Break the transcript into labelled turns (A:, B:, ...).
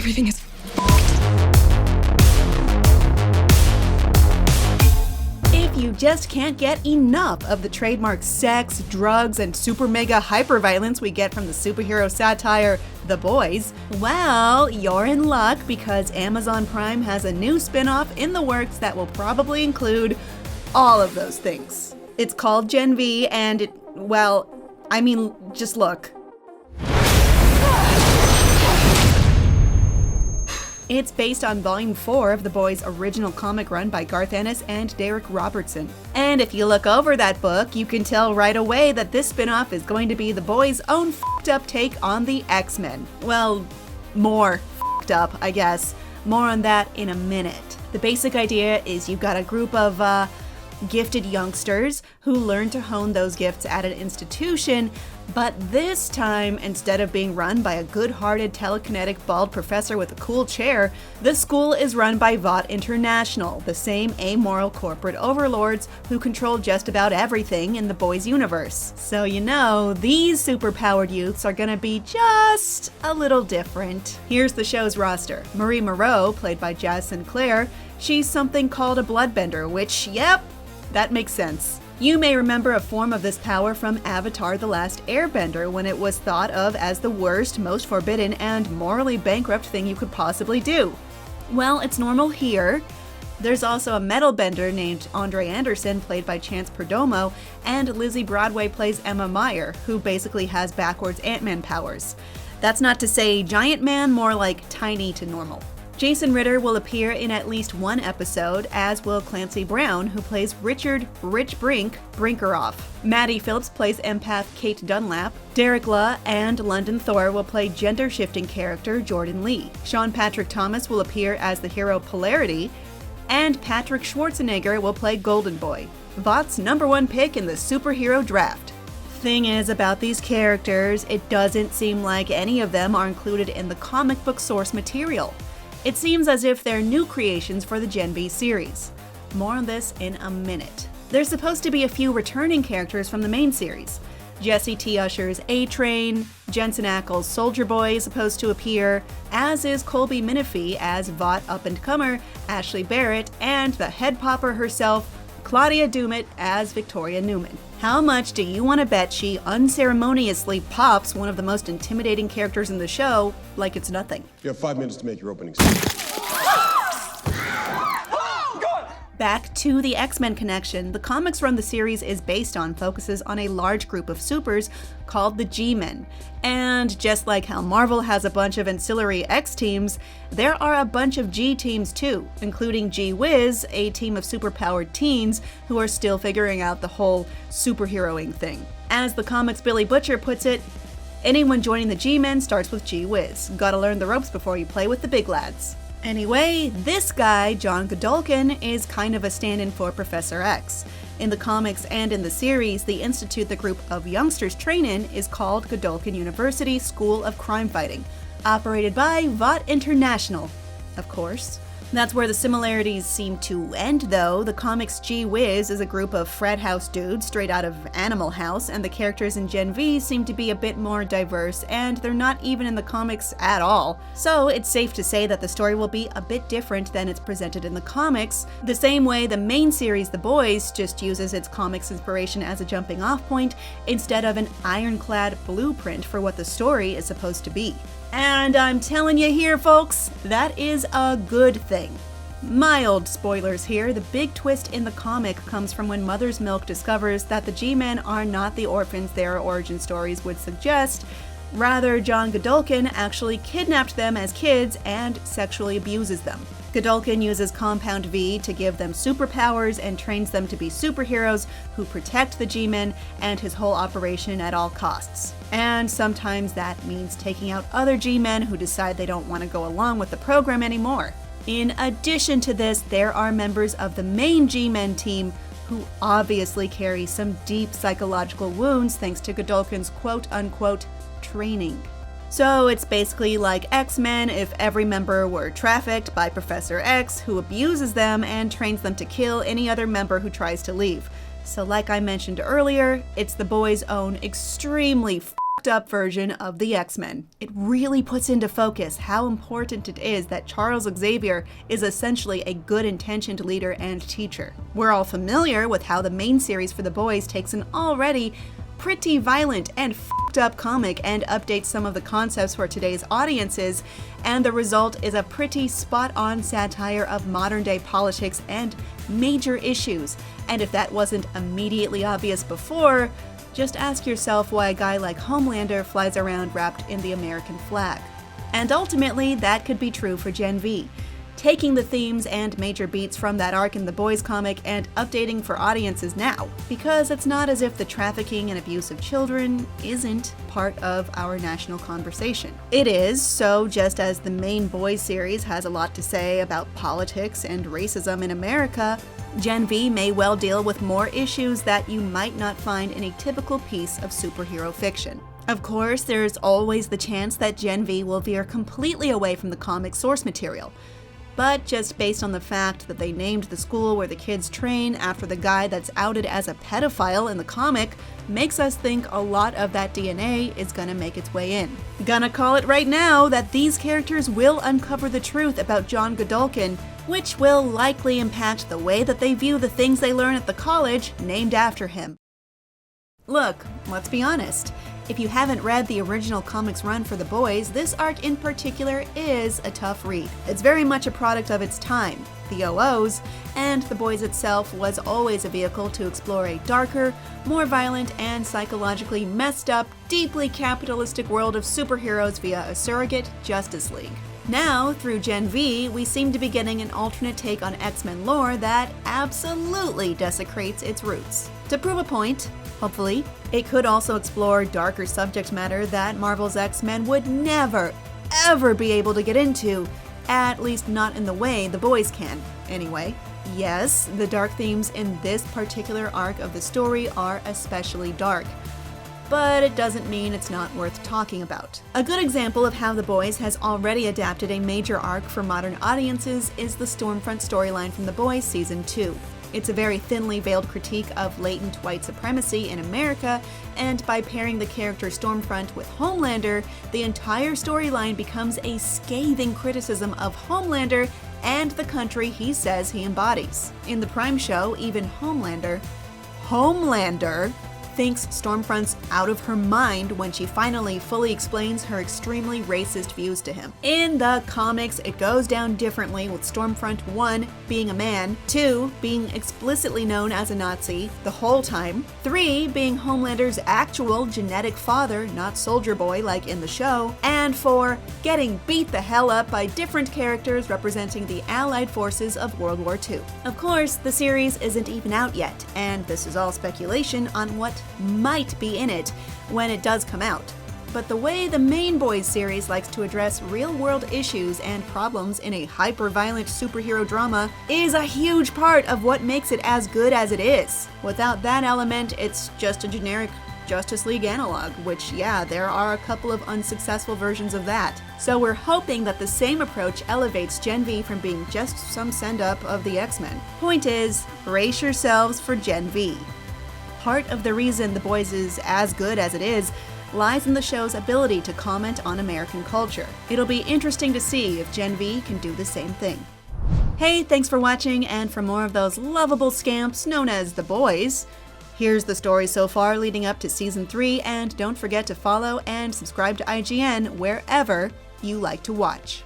A: Everything is
B: If you just can't get enough of the trademark sex, drugs, and super mega hyperviolence we get from the superhero satire The Boys, well, you're in luck because Amazon Prime has a new spinoff in the works that will probably include all of those things. It's called Gen V and just look. It's based on Volume 4 of The Boys' original comic run by Garth Ennis and Darick Robertson. And if you look over that book, you can tell right away that this spinoff is going to be The Boys' own f***ed up take on the X-Men. Well, more f***ed up, I guess. More on that in a minute. The basic idea is you've got a group of gifted youngsters who learn to hone those gifts at an institution, but this time, instead of being run by a good-hearted, telekinetic, bald professor with a cool chair, the school is run by Vought International, the same amoral corporate overlords who control just about everything in the Boys universe. So these superpowered youths are gonna be just a little different. Here's the show's roster. Marie Moreau, played by Jazz Sinclair, she's something called a bloodbender, which, yep, that makes sense. You may remember a form of this power from Avatar: The Last Airbender, when it was thought of as the worst, most forbidden, and morally bankrupt thing you could possibly do. Well, it's normal here. There's also a metal bender named Andre Anderson, played by Chance Perdomo, and Lizzie Broadway plays Emma Meyer, who basically has backwards Ant-Man powers. That's not to say giant man, more like tiny to normal. Jason Ritter will appear in at least one episode, as will Clancy Brown, who plays Richard Rich Brink Brinkeroff. Maddie Phillips plays empath Kate Dunlap. Darick Luh and London Thor will play gender-shifting character Jordan Lee. Sean Patrick Thomas will appear as the hero Polarity, and Patrick Schwarzenegger will play Golden Boy, Vought's #1 pick in the superhero draft. Thing is about these characters, it doesn't seem like any of them are included in the comic book source material. It seems as if they're new creations for the Gen V series. More on this in a minute. There's supposed to be a few returning characters from the main series. Jesse T. Usher's A-Train, Jensen Ackles' Soldier Boy is supposed to appear, as is Colby Minifie as Vought up-and-comer Ashley Barrett, and the head popper herself, Claudia Dummett as Victoria Newman. How much do you want to bet she unceremoniously pops one of the most intimidating characters in the show like it's nothing?
C: You have 5 minutes to make your opening statement.
B: Back to the X-Men connection, the comics run the series is based on focuses on a large group of supers called the G-Men. And just like how Marvel has a bunch of ancillary X-teams, there are a bunch of G-teams too, including G-Wiz, a team of superpowered teens who are still figuring out the whole superheroing thing. As the comics Billy Butcher puts it, anyone joining the G-Men starts with G-Wiz. Gotta learn the ropes before you play with the big lads. Anyway, this guy, John Godolkin, is kind of a stand-in for Professor X. In the comics and in the series, the institute the group of youngsters train in is called Godolkin University School of Crimefighting, operated by Vought International, of course. That's where the similarities seem to end, though. The comics G-Wiz is a group of frat house dudes straight out of Animal House, and the characters in Gen V seem to be a bit more diverse, and they're not even in the comics at all. So it's safe to say that the story will be a bit different than it's presented in the comics, the same way the main series The Boys just uses its comics inspiration as a jumping off point instead of an ironclad blueprint for what the story is supposed to be. And I'm telling you here, folks, that is a good thing. Mild spoilers here. The big twist in the comic comes from when Mother's Milk discovers that the G-Men are not the orphans their origin stories would suggest. Rather, John Godolkin actually kidnapped them as kids and sexually abuses them. Godolkin uses Compound V to give them superpowers and trains them to be superheroes who protect the G-Men and his whole operation at all costs. And sometimes that means taking out other G-Men who decide they don't want to go along with the program anymore. In addition to this, there are members of the main G-Men team who obviously carry some deep psychological wounds thanks to Godolkin's quote-unquote training. So it's basically like X-Men if every member were trafficked by Professor X, who abuses them and trains them to kill any other member who tries to leave. So like I mentioned earlier, it's the boys' own extremely f***ed up version of the X-Men. It really puts into focus how important it is that Charles Xavier is essentially a good-intentioned leader and teacher. We're all familiar with how the main series for the boys takes an already pretty violent and f***ed up comic and updates some of the concepts for today's audiences, and the result is a pretty spot-on satire of modern-day politics and major issues. And if that wasn't immediately obvious before, just ask yourself why a guy like Homelander flies around wrapped in the American flag. And ultimately, that could be true for Gen V. Taking the themes and major beats from that arc in the boys comic and updating for audiences now, because it's not as if the trafficking and abuse of children isn't part of our national conversation. It is, so just as the main boys series has a lot to say about politics and racism in America, Gen V may well deal with more issues that you might not find in a typical piece of superhero fiction. Of course, there's always the chance that Gen V will veer completely away from the comic source material. But just based on the fact that they named the school where the kids train after the guy that's outed as a pedophile in the comic makes us think a lot of that DNA is gonna make its way in. Gonna call it right now that these characters will uncover the truth about John Godolkin, which will likely impact the way that they view the things they learn at the college named after him. Look, let's be honest. If you haven't read the original comics run for the boys, this arc in particular is a tough read. It's very much a product of its time, the OOs, and the boys itself was always a vehicle to explore a darker, more violent, and psychologically messed up, deeply capitalistic world of superheroes via a surrogate Justice League. Now, through Gen V, we seem to be getting an alternate take on X-Men lore that absolutely desecrates its roots. To prove a point, hopefully, it could also explore darker subject matter that Marvel's X-Men would never, ever be able to get into, at least not in the way the boys can, anyway. Yes, the dark themes in this particular arc of the story are especially dark, but it doesn't mean it's not worth talking about. A good example of how The Boys has already adapted a major arc for modern audiences is the Stormfront storyline from The Boys Season 2. It's a very thinly veiled critique of latent white supremacy in America, and by pairing the character Stormfront with Homelander, the entire storyline becomes a scathing criticism of Homelander and the country he says he embodies. In the Prime show, even Homelander thinks Stormfront's out of her mind when she finally fully explains her extremely racist views to him. In the comics, it goes down differently, with Stormfront 1 being a man, 2 being explicitly known as a Nazi the whole time, 3 being Homelander's actual genetic father, not Soldier Boy like in the show, and 4 getting beat the hell up by different characters representing the Allied forces of World War II. Of course, the series isn't even out yet, and this is all speculation on what might be in it when it does come out. But the way the main boys series likes to address real-world issues and problems in a hyper-violent superhero drama is a huge part of what makes it as good as it is. Without that element, it's just a generic Justice League analog, which, yeah, there are a couple of unsuccessful versions of that. So we're hoping that the same approach elevates Gen V from being just some send-up of the X-Men. Point is, brace yourselves for Gen V. Part of the reason The Boys is as good as it is lies in the show's ability to comment on American culture. It'll be interesting to see if Gen V can do the same thing. Hey, thanks for watching, and for more of those lovable scamps known as The Boys, here's the story so far leading up to Season 3, and don't forget to follow and subscribe to IGN wherever you like to watch.